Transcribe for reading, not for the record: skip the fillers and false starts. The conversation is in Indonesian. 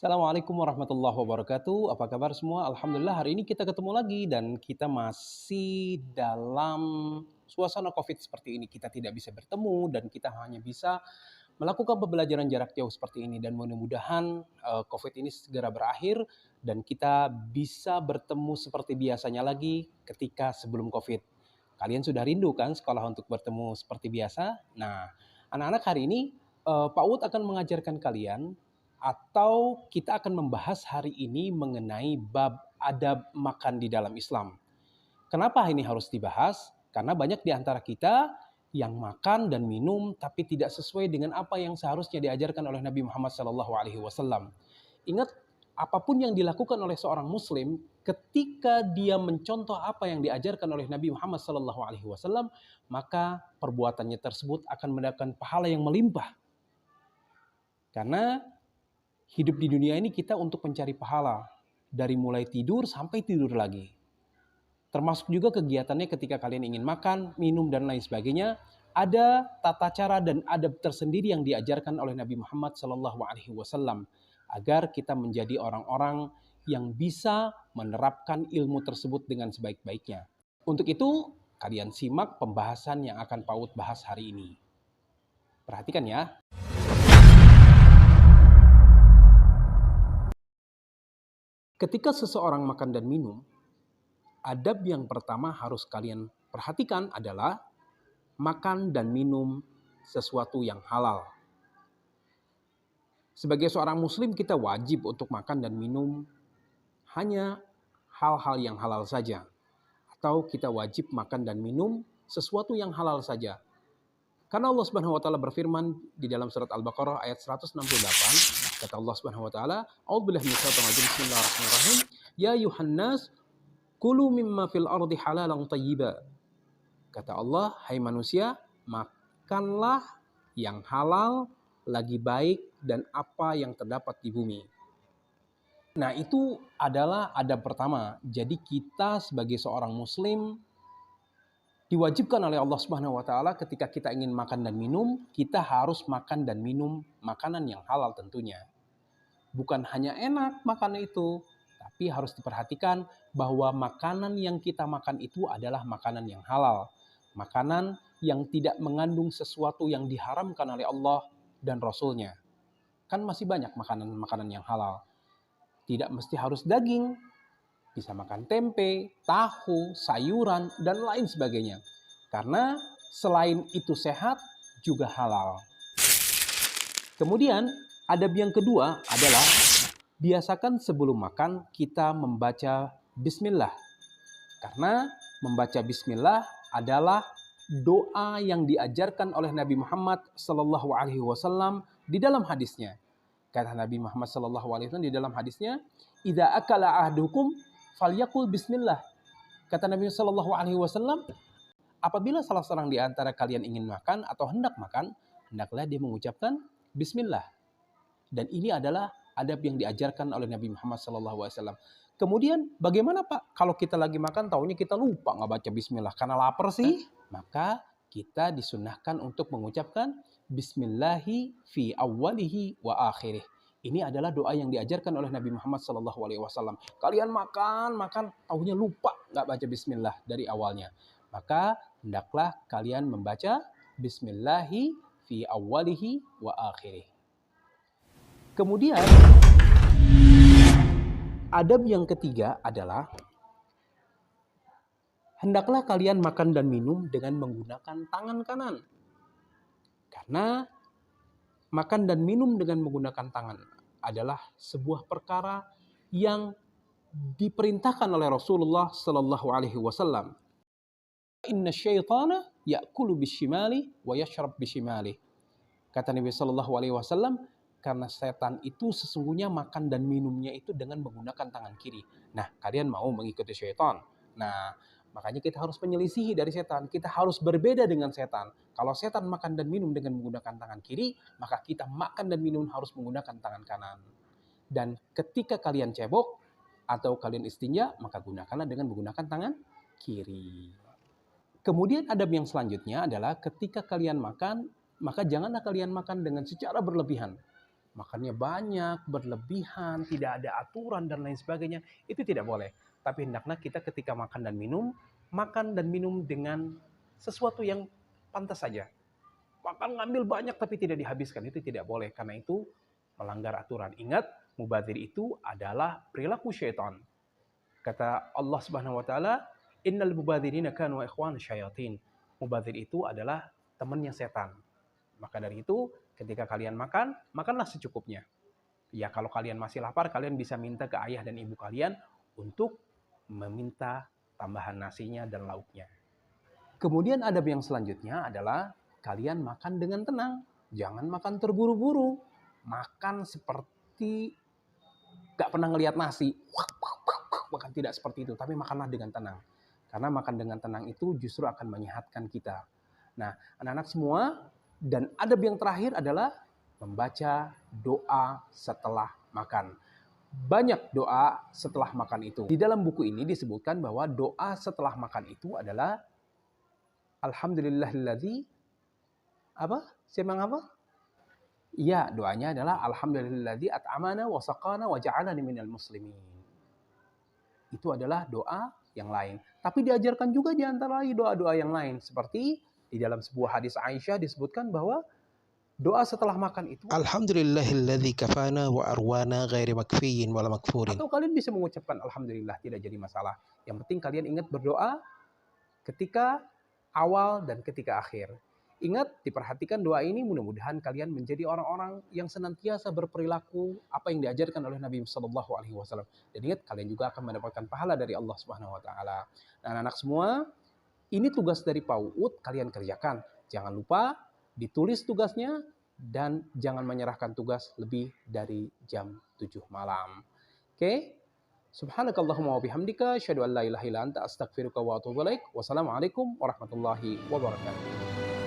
Assalamualaikum warahmatullahi wabarakatuh. Apa kabar semua? Alhamdulillah hari ini kita ketemu lagi dan kita masih dalam suasana COVID seperti ini. Kita tidak bisa bertemu dan kita hanya bisa melakukan pembelajaran jarak jauh seperti ini dan mudah-mudahan COVID ini segera berakhir dan kita bisa bertemu seperti biasanya lagi ketika sebelum COVID. Kalian sudah rindu kan sekolah untuk bertemu seperti biasa? Nah, anak-anak hari ini Pak Ud akan mengajarkan kalian atau kita akan membahas hari ini mengenai bab adab makan di dalam Islam. Kenapa ini harus dibahas? Karena banyak di antara kita yang makan dan minum tapi tidak sesuai dengan apa yang seharusnya diajarkan oleh Nabi Muhammad SAW. Ingat, apapun yang dilakukan oleh seorang Muslim, ketika dia mencontoh apa yang diajarkan oleh Nabi Muhammad SAW, maka perbuatannya tersebut akan mendapatkan pahala yang melimpah. Karena hidup di dunia ini kita untuk mencari pahala. Dari mulai tidur sampai tidur lagi. Termasuk juga kegiatannya ketika kalian ingin makan, minum, dan lain sebagainya. Ada tata cara dan adab tersendiri yang diajarkan oleh Nabi Muhammad SAW. Agar kita menjadi orang-orang yang bisa menerapkan ilmu tersebut dengan sebaik-baiknya. Untuk itu, kalian simak pembahasan yang akan Pak Ud bahas hari ini. Perhatikan ya. Ketika seseorang makan dan minum, adab yang pertama harus kalian perhatikan adalah makan dan minum sesuatu yang halal. Sebagai seorang muslim kita wajib untuk makan dan minum hanya hal-hal yang halal saja. Atau kita wajib makan dan minum sesuatu yang halal saja. Karena Allah Subhanahu wa taala berfirman di dalam surat Al-Baqarah ayat 168, kata Allah Subhanahu wa taala, "A'udzubillahi minasyaitonir rajim. Bismillahirrahmanirrahim. Ya ayuhan nas, kulu mimma fil ardi halalan thayyiba." Kata Allah, hai manusia, makanlah yang halal lagi baik dan apa yang terdapat di bumi. Nah, itu adalah adab pertama. Jadi kita sebagai seorang muslim diwajibkan oleh Allah Subhanahu wa taala ketika kita ingin makan dan minum, kita harus makan dan minum makanan yang halal tentunya. Bukan hanya enak makan itu, tapi harus diperhatikan bahwa makanan yang kita makan itu adalah makanan yang halal. Makanan yang tidak mengandung sesuatu yang diharamkan oleh Allah dan Rasul-Nya. Kan masih banyak makanan-makanan yang halal. Tidak mesti harus daging, bisa makan tempe, tahu, sayuran, dan lain sebagainya. Karena selain itu sehat, juga halal. Kemudian, adab yang kedua adalah biasakan sebelum makan kita membaca bismillah. Karena membaca bismillah adalah doa yang diajarkan oleh Nabi Muhammad SAW di dalam hadisnya. Kata Nabi Muhammad SAW di dalam hadisnya, "Idza akala ahdukum falyaqul bismillah." Kata Nabi SAW, apabila salah seorang di antara kalian ingin makan atau hendak makan, hendaklah dia mengucapkan bismillah. Dan ini adalah adab yang diajarkan oleh Nabi Muhammad SAW. Kemudian bagaimana Pak kalau kita lagi makan taunya kita lupa nggak baca bismillah karena lapar sih? Maka kita disunahkan untuk mengucapkan bismillahi fi awwalihi wa akhirih. Ini adalah doa yang diajarkan oleh Nabi Muhammad SAW. Kalian makan, taunya lupa nggak baca bismillah dari awalnya. Maka hendaklah kalian membaca bismillahi fi awwalihi wa akhirih. Kemudian adab yang ketiga adalah hendaklah kalian makan dan minum dengan menggunakan tangan kanan. Karena makan dan minum dengan menggunakan tangan adalah sebuah perkara yang diperintahkan oleh Rasulullah Sallallahu Alaihi Wasallam. Inna syaitana ya'kulu bishimali wa yashrab bishimali. Kata Nabi Sallallahu Alaihi Wasallam, karena setan itu sesungguhnya makan dan minumnya itu dengan menggunakan tangan kiri. Nah, kalian mau mengikuti syaitan. Nah, makanya kita harus menyelisihi dari setan. Kita harus berbeda dengan setan. Kalau setan makan dan minum dengan menggunakan tangan kiri, maka kita makan dan minum harus menggunakan tangan kanan. Dan ketika kalian cebok atau kalian istinja, maka gunakanlah dengan menggunakan tangan kiri. Kemudian adab yang selanjutnya adalah ketika kalian makan, maka janganlah kalian makan dengan secara berlebihan. makannya banyak, berlebihan, tidak ada aturan dan lain sebagainya, itu tidak boleh. Tapi hendaknya kita ketika makan dan minum dengan sesuatu yang pantas saja. Makan ngambil banyak tapi tidak dihabiskan, itu tidak boleh. Karena itu melanggar aturan. Ingat, mubadzir itu adalah perilaku syaitan. Kata Allah Subhanahu wa taala, "Innal mubadzirina kanu ikhwan syayatin." Mubadzir itu adalah temannya setan. Maka dari itu, ketika kalian makan, makanlah secukupnya. Ya, kalau kalian masih lapar, kalian bisa minta ke ayah dan ibu kalian untuk meminta tambahan nasinya dan lauknya. Kemudian adab yang selanjutnya adalah kalian makan dengan tenang. Jangan makan terburu-buru. Makan seperti gak pernah ngelihat nasi. Makan tidak seperti itu, tapi makanlah dengan tenang. Karena makan dengan tenang itu justru akan menyehatkan kita. Nah, anak-anak semua, dan adab yang terakhir adalah membaca doa setelah makan. Banyak doa setelah makan itu. Di dalam buku ini disebutkan bahwa doa setelah makan itu adalah Alhamdulillahilladzi apa? Siapa yang apa? Iya, doanya adalah Alhamdulillahilladzi at'amana wa saqana wa ja'alani minal muslimin. Itu adalah doa yang lain. Tapi diajarkan juga di antara doa-doa yang lain. Seperti di dalam sebuah hadis Aisyah disebutkan bahwa doa setelah makan itu Alhamdulillahilladzi kafana wa arwana ghairi makfiyin wala makfurin. atau kalian bisa mengucapkan Alhamdulillah, tidak jadi masalah. Yang penting kalian ingat berdoa ketika awal dan ketika akhir. Ingat, diperhatikan doa ini, mudah-mudahan kalian menjadi orang-orang yang senantiasa berperilaku apa yang diajarkan oleh Nabi Shallallahu Alaihi Wasallam. Dan ingat, kalian juga akan mendapatkan pahala dari Allah Subhanahu Wa Taala. Nah, anak-anak semua, ini tugas dari PAUD, kalian kerjakan. Jangan lupa ditulis tugasnya dan jangan menyerahkan tugas lebih dari jam 7 malam. Oke? Subhanakallahumma wa bihamdika asyhadu an la ilaha illa anta astaghfiruka wa atubu ilaik. Wassalamualaikum warahmatullahi wabarakatuh.